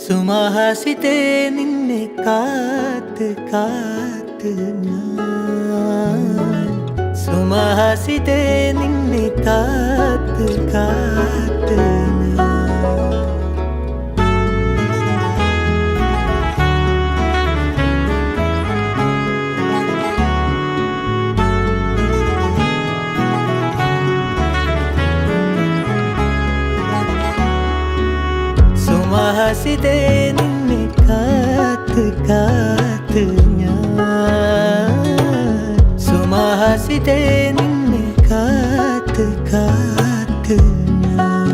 സുമഹാസിതേ നിന്നെ കാത്ത് കാത്ത് ഞാൻ സുമഹാസിതേ നിന്നെ കാത്ത് കാത്ത് സുമഹാസിതേ നിന്നെ കാത്ത് കാത്ത് ഞാൻ സുമഹാസിതേ നിന്നെ കാത്ത് കാത്ത് ഞാൻ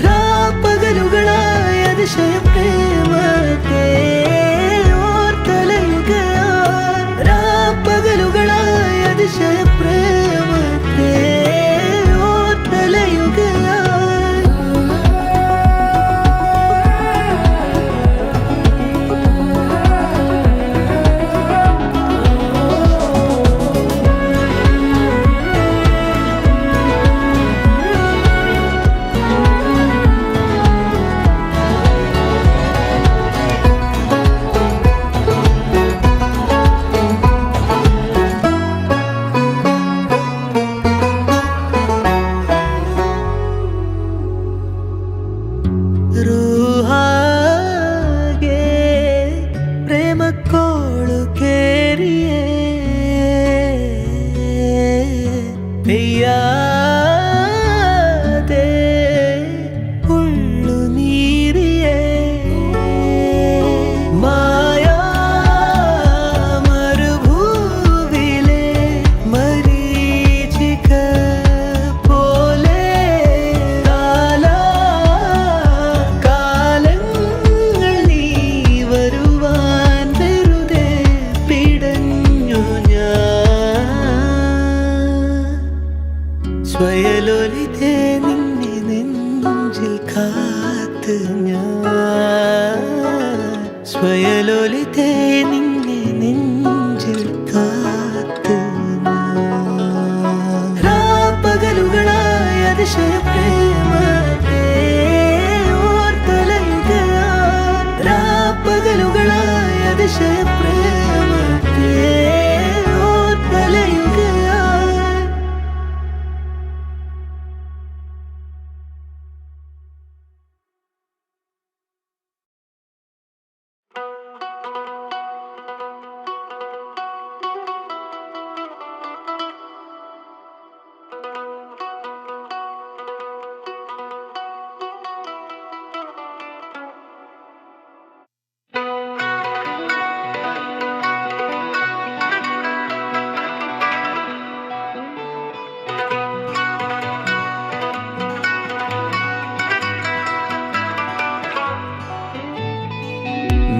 രാപ്പകലുകളായ അതിശയ പ്രേമത്തെ ഓർത്തലയുകയാൽ രാപ്പകലുകളായ അതിശയ പ്രേമത്തെ ഓർത്തലയുകയാൽ സ്വയലോലിതേ നിന്നെ നെഞ്ചിൽ കാത്ത് ഞാൻ സ്വയലോലിതേ നിന്നെ നെഞ്ചിൽ കാത്ത് രാപ്പകലുകളായ അതിശയ പ്രേമത്തെ ഓർത്തലയുകയാൽ രാപ്പകലുകളായ അതിശയ പ്രേമത്തെ ഓർത്തലയുകയാൽ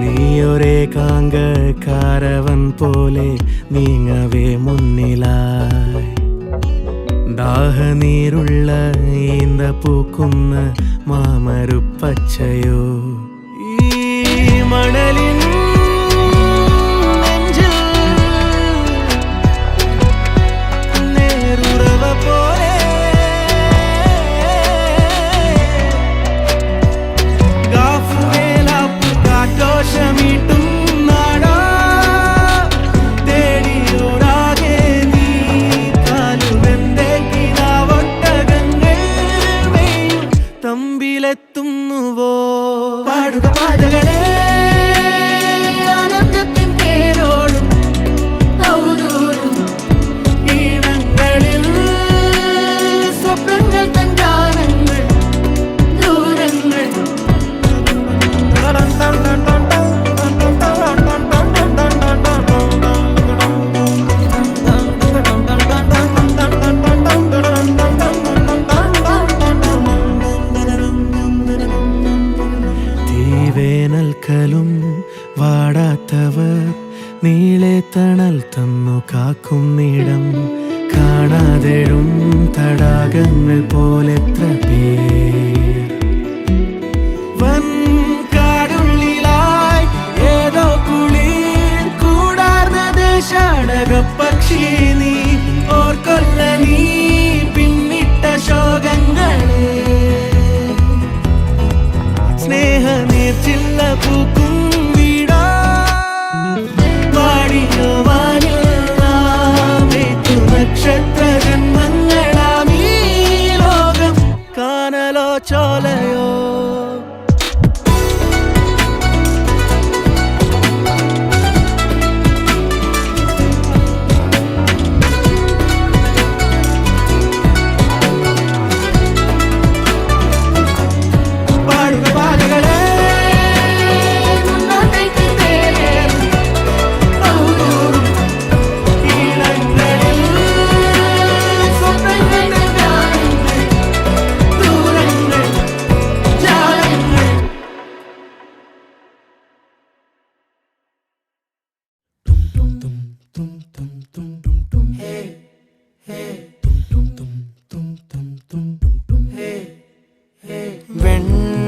നീയൊരേകാംഗ കാരവൻ പോലെ നീങ്ങവേ മുന്നിലായി ദാഹനീരുള്ള ഈന്ത പൂക്കുന്ന മാമരുപ്പച്ചയോ ഈ മണലിൻ നെഞ്ചിൽ നേരുറവ പോലെ കാറ്റോഷമീട്ടും നാടാ തേടിയോടാകെ നീ കാലുവെന്റെ കിനാവൊട്ടകങ്ങൾ മെയ്യും തമ്പിലെത്തുന്നുവോ പാടുക പാതകളെ ആനന്ദത്തിൻ പേരോടും ഔദൂരും ഈണങ്ങളിൽ സ്വപ്നങ്ങൾ തൻ ഗാനങ്ങൾ ദൂരങ്ങൾ തീവേനൽക്കലും വാടാത്തവർ നീളെ തണൽ തന്നു കാക്കുന്നിടം കാണാതെഴും തടാകങ്ങൾ പോലെത്ര പേർ വൻ കാടുള്ളിലായി ഏതോ കുളിർ കൂടാർന്ന ഷാടകപ്പക്ഷി നീ ഓർക്കൊല്ല നീ പിന്നിട്ട ശോകങ്ങളെ സ്നേഹ നീർച്ചില്ല പൂക്കും വീടാ വാടിയോ വാനിലേറ്റു നക്ഷത്ര ജന്മങ്ങളാമീ ലോകം കാനലോ ചോലയോ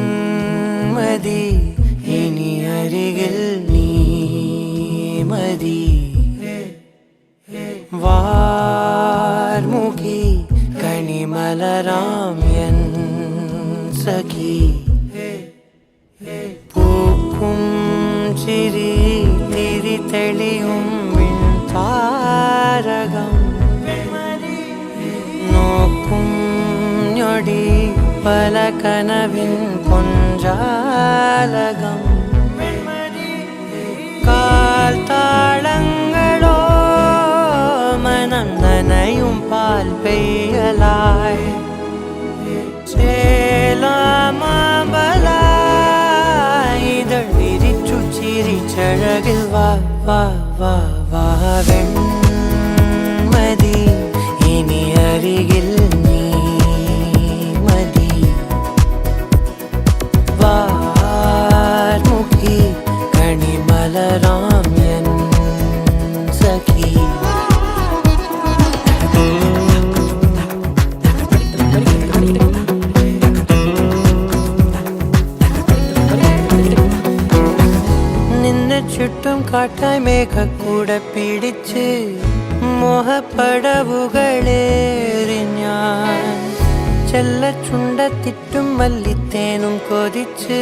വെൺമതി ഇനി അരികിൽ നീ മതി വാർമുഖി കണിമലരാം എൻ സഖി പൂക്കും ചിരി തിരി തെളിയും താരകം നോക്കും ഞൊടി പല കനവിൻ പൊഞ്ചാലകം കാൽ താളങ്ങളോ മനം നനയും പാൽ പെയ്യലായി ചേലാമബലായി ഇതൾ വിരിച്ചു ചിരിച്ചഴകിൽ വാ വാ വാ വാ വെൺമതി ഇനി അരികിൽ നീ മതി വാർമുഖി കണിമലരാം എൻ സഖി നിന്നെ ചുറ്റും കാട്ടായി മേഘക്കൂട പിടിച്ച് മോഹപ്പടവുകളേറി ഞാൻ ചെല്ലച്ചുണ്ടത്തിട്ടും മല്ലിത്തേനും കൊതിച്ച്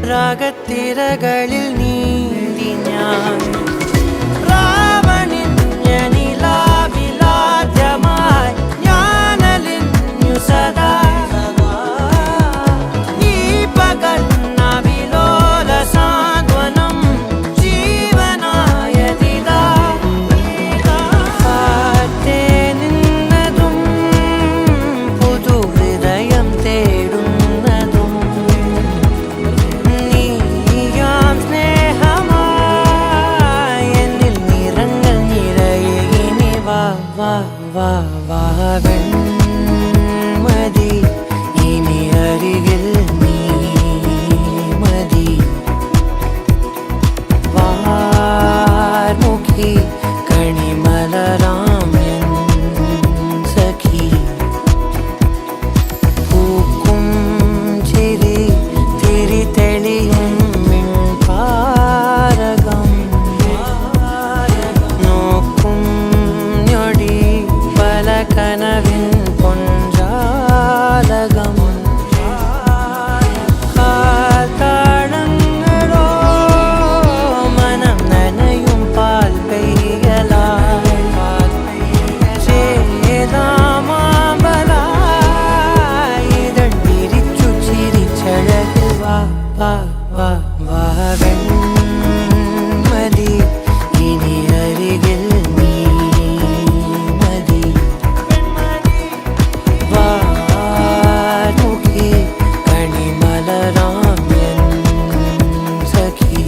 രാഗത്തിരകളിൽ നീന്തി ഞാൻ രാവണിഞ്ഞനിലാവിലാദ്യമായി ഞാനലിഞ്ഞു സദാ ഈ പകൽ നവിലോല സാന്ത്വനം ജീവനായതിതാ കാറ്റേ നിന്നതും പുതു ഹൃദയം തേടുന്നതും നീയാം സ്നേഹമായി എന്നിൽ നിറങ്ങൾ നിറയെ ഇനി വാ വാ വാ വാ വെൺമതി ഇനി അരികിൽ നീ മതി വാർമുഖി കണിമലരാം എൻ സഖി പൂക്കും ചിരി തിരി തെളിയും മിൺപാരകം നോക്കും ഞൊടി പല കനവിൻ പൊഞ്ചാലകം കാൽത്താളങ്ങളോ മനം നനയും പാൽ പെയ്യലായി ചേലാമബലായി ഇതൾ വിരിച്ചു ചിരിച്ചഴകിൽ വാ വാ വാ വാ വെൺമതി ഇനി അരികിൽ നീ മതി വാർമുഖി കണിമലരാം എൻ സഖി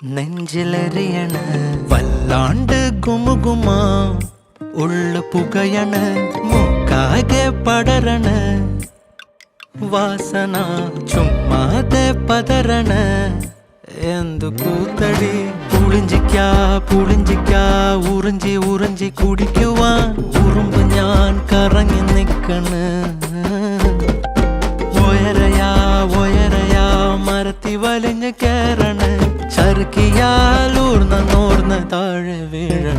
നെഞ്ചിലെറിയണ വല്ലാണ്ട് ഗുമുഗുമാ ഉള്ളു പുകയണ മൂക്കാകെ പടരണ വാസന ചുമ്മാതെ പതരണ എന്തു കൂത്തടി പുളിഞ്ചിക്കാ ഉറിഞ്ചി ഉറിഞ്ചി കുടിക്കുവാൻ ഉറുമ്പ് ഞാൻ കറങ്ങി നിക്കണ് ഒയരയാ മരത്തി വലിഞ്ഞ് കേറണ ചറുക്കിയാൽ ഊർന്ന താഴെ വീഴണ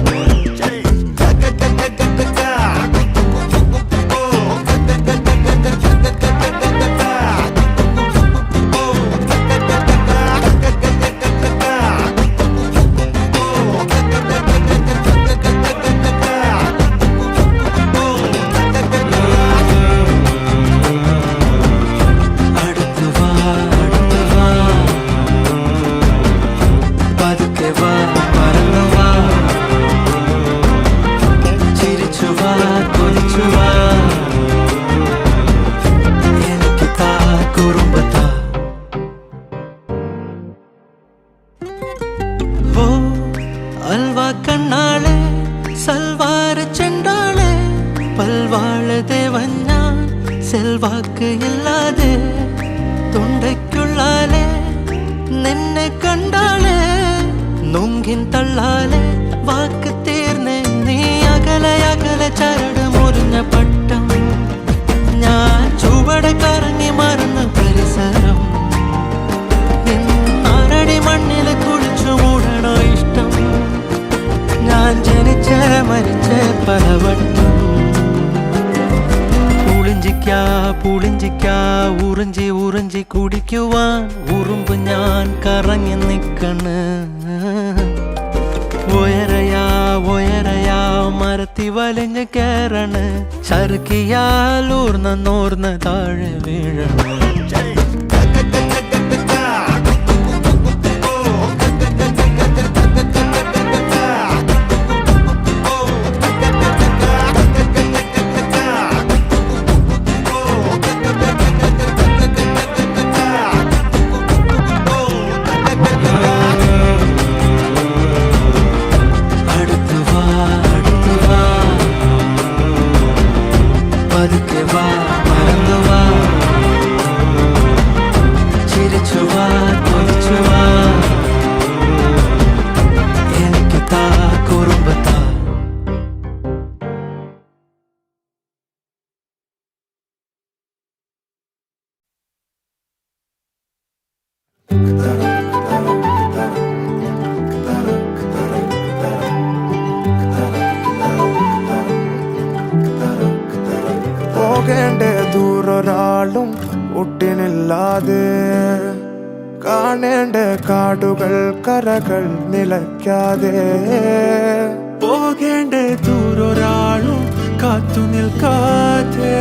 അൽവാ കണ്ണാളെ സൽവാര ചെണ്ടാളെ പൽവാള ദേവഞ്ഞ സെൽവാക്ക് ഇല്ലാതെ തൊണ്ടയ്ക്കുള്ളാലെ നിന്നെ കണ്ടാളെ നൊങ്കിൻ തള്ളാലെ വാക്ക് തീർന്ന് നീ അകലെ ചരട് മുറിഞ്ഞ പട്ടം ഞാൻ ചുവട കറങ്ങി മറന്ന പരിസരം ആരടി മണ്ണില് കുളിച്ചു മൂടണോ ഇഷ്ടം ഞാൻ ജനിച്ച മരിച്ച പലവട്ടം പുളിഞ്ചിക്കാ ഉറിഞ്ചി ഉറിഞ്ചി കുടിക്കുവാൻ ഉറുമ്പ് ഞാൻ കറങ്ങി നിക്കണ് ഒയരയാ മരത്തി വലിഞ്ഞ് കേറണ് ചറുക്കിയാൽ ഊർന്ന താഴെ വീഴണ പോകേണ്ട ദൂരൊരാളും ഒട്ടിനില്ലാതെ കാണേണ്ട കാടുകൾ കരകൾ നിലയ്ക്കാതെ പോകേണ്ട ദൂരൊരാളും കാത്തു നിൽക്കാതെ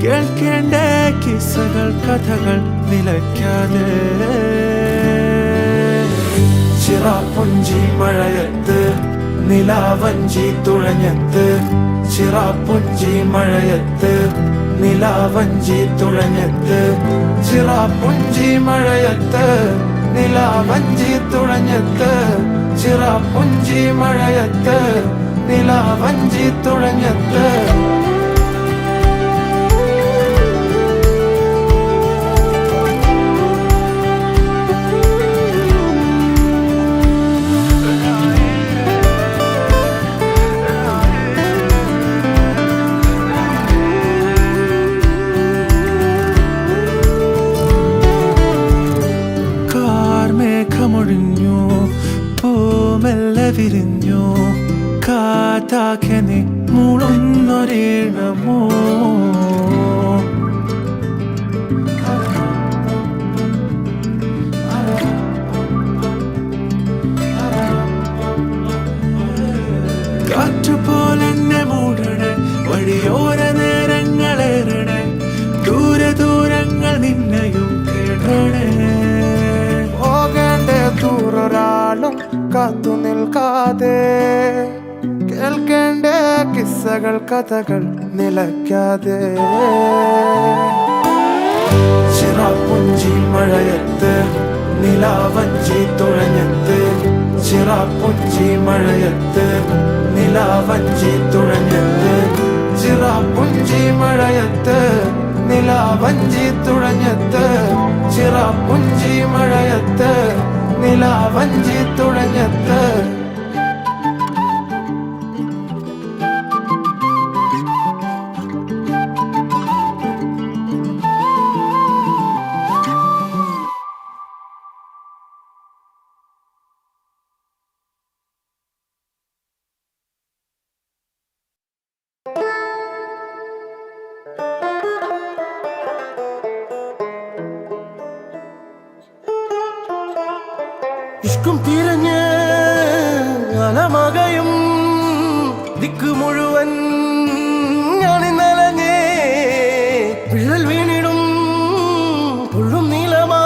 കേൾക്കേണ്ട കിസ്സകൾ കഥകൾ നിലയ്ക്കാതെ ചിറാപ്പുഞ്ചി മഴയത്ത് നിലാവഞ്ചി തുഴഞ്ഞത്ത് ചിറാപ്പുഞ്ചി മഴയത്ത് നിലാവഞ്ചി തുഴഞ്ഞത്ത് ചിറാപ്പുഞ്ചി മഴയത്ത് നിലാവഞ്ചി തുഴഞ്ഞത്ത് ചിറാപ്പുഞ്ചി മഴയത്ത് നിലാവഞ്ചി തുഴഞ്ഞത്ത് മേഘമൊഴിഞ്ഞു പൂമെല്ലെ വിരിഞ്ഞു കാറ്റാകെ നീ മൂളുന്നൊരീണമോ കാറ്റുപോലെന്നെ മൂടണേ വഴിയോര നേരങ്ങളേറണേ ദൂരങ്ങൾ നിന്നെയും കേടണേ ദൂരൊരാളും കാത്തു നിൽക്കാതെ കേൾക്കേണ്ട കിസ്സകൾ കഥകൾ നിലയ്ക്കാതെ ചിറാപ്പുഞ്ചി മഴയത്ത് നിലാവഞ്ചി തുഴഞ്ഞത്ത് മഴയത്ത് നിലാവഞ്ചി തുഴഞ്ഞെത്ത് ചിറാപ്പുഞ്ചി മഴയത്ത് നിലാവഞ്ചി തുഴഞ്ഞെത്ത് ചിറാപ്പുഞ്ചി മഴയത്ത് നിലാവഞ്ചി തുഴഞ്ഞെത്ത് ഇഷ്കും തിരഞ്ഞ് അലമകയും ദിക്ക് മുഴുവൻ ഞാനിന്നലഞ്ഞേ വിള്ളൽ വീണിടും പുള്ളും നീലമാ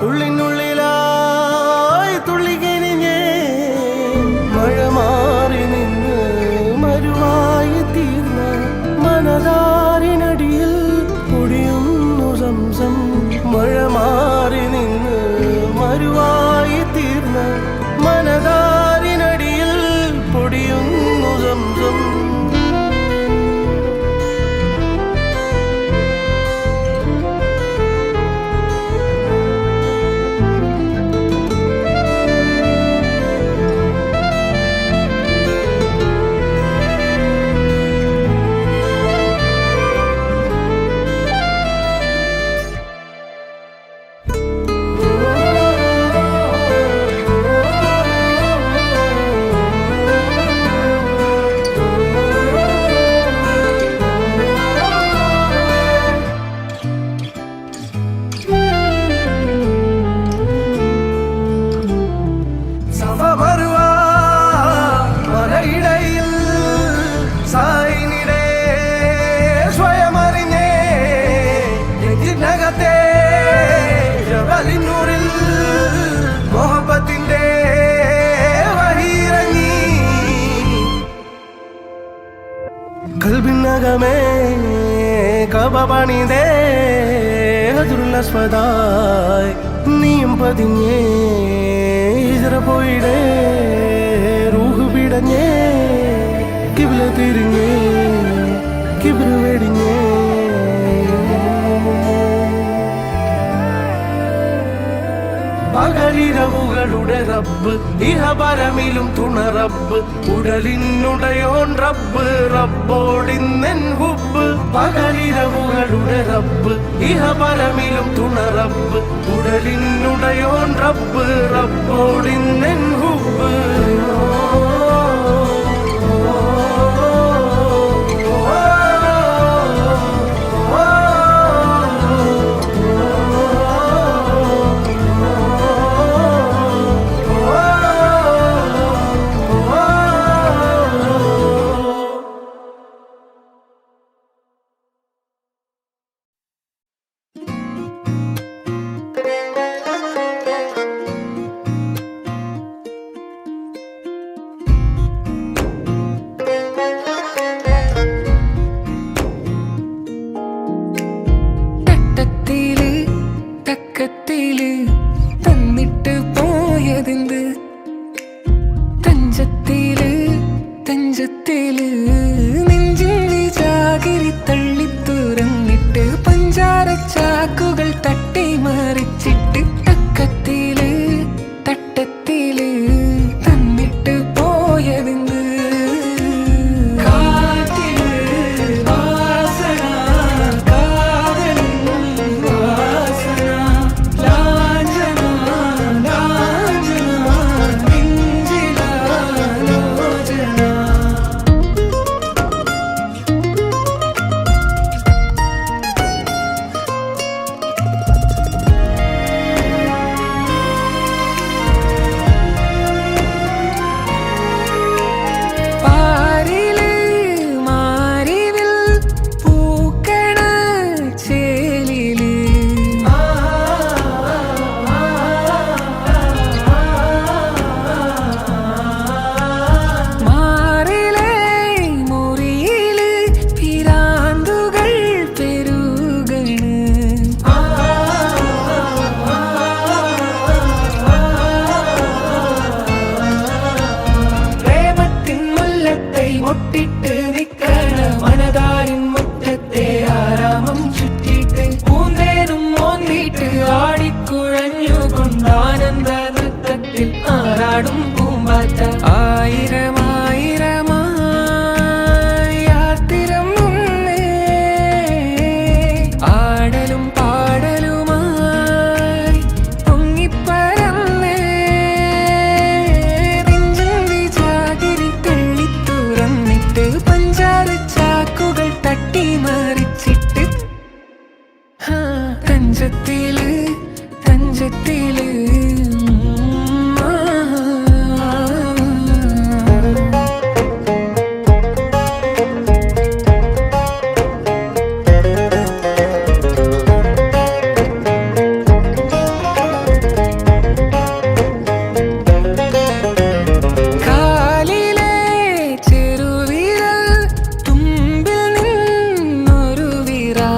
ഉള്ളിനുള്ളിലായി തുള്ളിക്കിരിഞ്ഞേ മഴ മാറി നിന്ന് മരുവായി തീർന്ന മനതാരിനടിയിൽ പൊടിയുന്നു സംസം മഴ മാറി നിന്ന് മരുവായി തീർന്ന മനതാരിനടിയിൽ പൊടിയുന്നു സംസം കൽബിനകമേ കബപണിതേ ഹജറുല്ലസ്വദായ് നീയും പതിഞ്ഞേ ഹിജറ പോയിടേ റൂഹ് പിടഞ്ഞേ കിബില തിരിഞ്ഞേ കിബിറ് വെടിഞ്ഞേ പകലിരവുകളുടെ റബ്ബ് ഇഹപരമിലും തുണ റബ്ബ് ഉടലിനുടയോൻ റബ്ബ് റബ്ബോടിന്നെൻ ഹുബ് പകലിരവുകളുടെ റബ്ബ് ഇഹപരമിലും തുണ റബ്ബ് ഉടലിനുടയോൻ റബ്ബ് റബ്ബോടിന്നെൻ ഹുബ് പാടും പൂമ്പാറ്റ ആയിരമായിരമായി യാത്തിരം മുന്നേ ആടലും പാടലുമായി പൊങ്ങിപ്പരന്നേ നെഞ്ചുണ്ടി ജാഗിരി തള്ളി തുറന്നിട്ട് പഞ്ചാര ചാക്കുകൾ തട്ടിമറിച്ചിട്ട് തഞ്ചത്തില് തഞ്ചത്തില് കാലിലെ ചെറുവിരൽ തുമ്പിൽ നിന്നൊരു വിരാ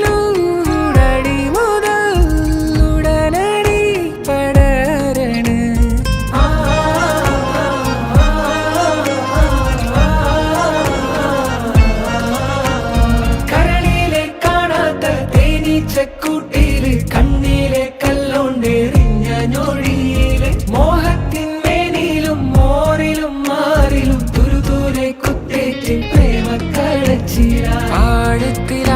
ഉടലിലൂടടി മുതൽ ഉടനടി പടരണ കരളിലെ കാണാത്ത തേനീച്ചക്കൂട്ടില് കണ്ണിലെ കല്ലോണ്ടെറിഞ്ഞ ഞൊഴിയില് മോഹത്തിൻ മേനിലും മോറിലും മാറിലും തുരുതൂരെ കുത്തേറ്റ് പ്രേമ കടച്ചില ആഴത്തിലാഴത്തിലായി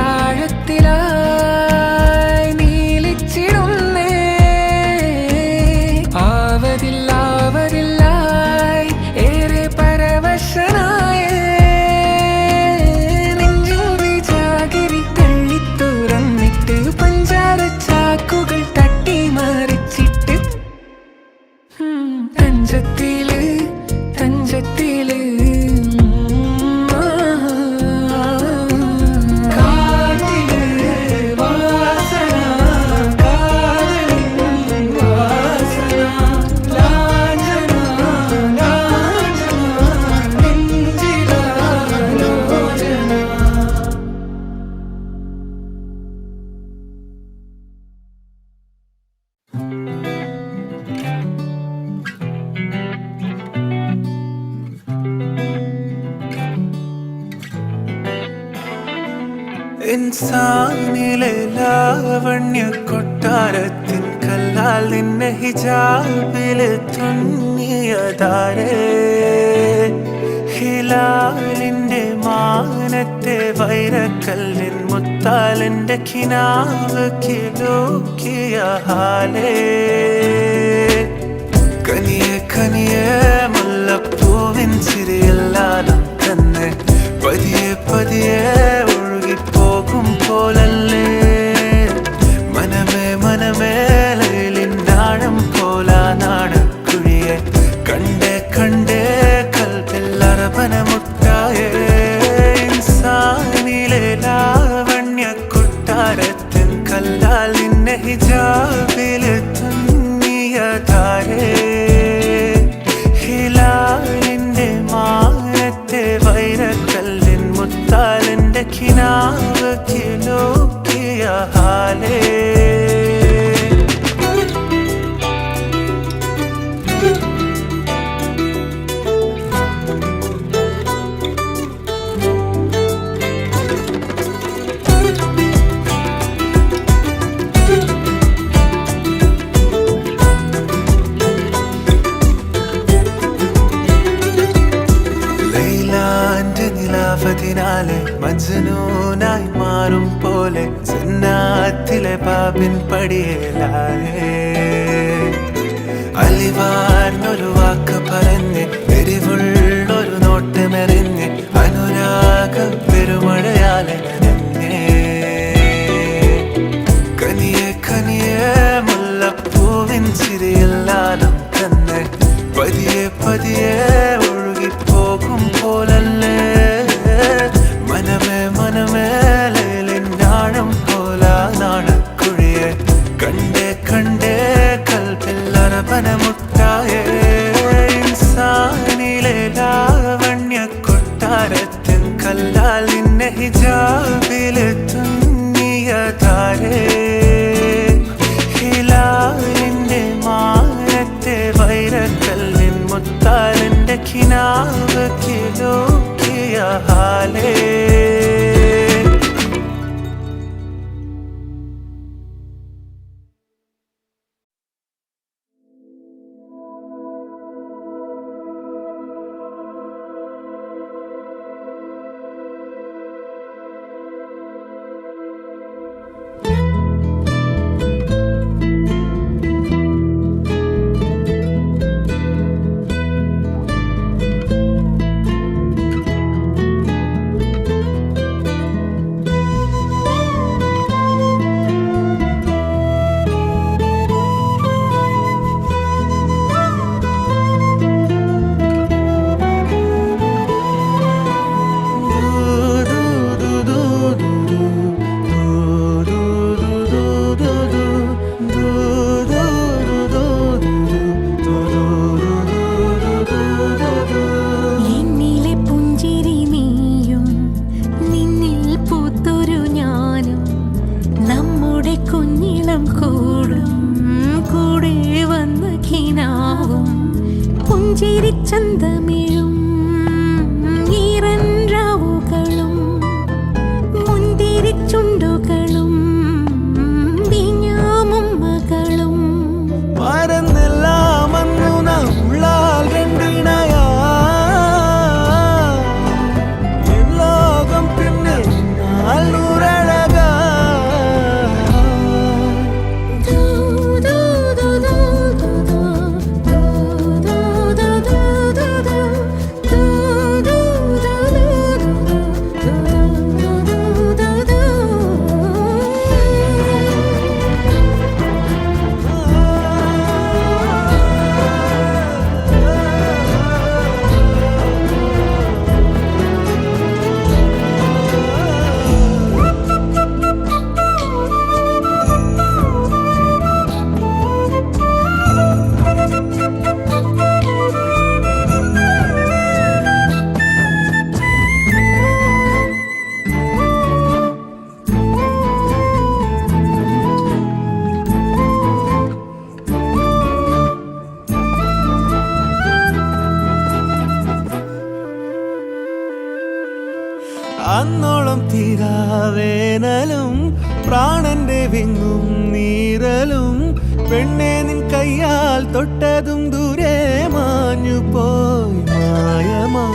നീലിച്ചിടുന്നേ ആവതില്ലാവതില്ലായി ഏറെ പരവശനായേ നെഞ്ചൂറി ജാഗിരി തള്ളി തുറന്നിട്ട് പഞ്ചാര ചാക്കുകൾ തട്ടിമറിച്ചിട്ട് തഞ്ചത്തില് തഞ്ചത്തില് കാറ്റില് വാസന കാതലിൻ വാസന ലാഞ്ചന ലാഞ്ചന നെഞ്ചിലാലോചന ഇൻസാനിലെ ലാവണ്യ കൊട്ടാരത്തിൻ കല്ലാൽ നിന്നെ ഹിജാബില് തുന്നിയതാരേ ഹിലാലിന്റെ മാനത്തെ വൈരക്കല്ലിൻ മുത്താലിന്റെ കിനാവ് കിലോക്കിയ ഹാലേ കനിയെ കനിയെ മുല്ലപ്പൂവിൻ ചിരിയെല്ലാം തന്നെ പതിയെ പതിയെ ഒഴുകിപ്പോകും പോലല്ലേ മനമേ മനമേ ലൈലിനാഴം പോലാനാണ് കുഴിയെ കണ്ടേ കണ്ടേ കൽപ്പിൽ അറബന മുട്ടായേ ഇൻസാനിലെ ലാവണ്യ കൊട്ടാരത്തിൻ കല്ലാൽ നിന്നെ ഹിജാബില് തുന്നിയതാരേ ഹിലാലിന്റെ മാനത്തെ വൈരക്കല്ലിൻ മുത്താലിന്റെ കിനാവ് കിലോക്കിയ ഹാലേ ലൈലാന്റെ നിലാവതിനാലെ മജ്നൂനായി മാറും പോലെ ജന്നാത്തിലെ ബാബിൻ പടിയേലായേ അലിവാർന്നൊരു വാക്ക് പറഞ്ഞ് എരിവുള്ളൊരു നോട്ടമെറിഞ്ഞ് അനുരാഗ പെരുമഴയാലെ നനഞ്ഞേ കനിയെ കനിയെ മുല്ലപ്പൂവിൻ ചിരിയെല്ലാം തന്നെ പതിയെ പതിയെ ഒഴുകിപ്പോകും പോലല്ലേ മനമേ മനമേ ലൈലിനാഴം പോലാനാണ് കുഴിയെ കണ്ടേ കണ്ടേ കൽപ്പിൽ അറബന മുട്ടായേ ഇൻസാനിലെ ലാവണ്യ കൊട്ടാരത്തിൻ കല്ലാൽ നിന്നെ ഹിജാബ് പുഞ്ചിരിച്ചന്തമിഴും ഈറൻറാവുകളും മുന്തിരിച്ചുണ്ടുകളും വിഞ്ഞാമുമ്മകളും മറന്നെല്ലാം അന്നു നാം ഉള്ളാൽ രണ്ടിണയാ എൻ ലോകം പിന്നെ നാളൂരഴകാ അന്നോളം തീരാവേനലും പ്രാണന്റെ വിങ്ങും നീരലും പെണ്ണെ നിൻ കയ്യാൽ തൊട്ടതും ദൂരെ മാഞ്ഞു പോയി മായമാ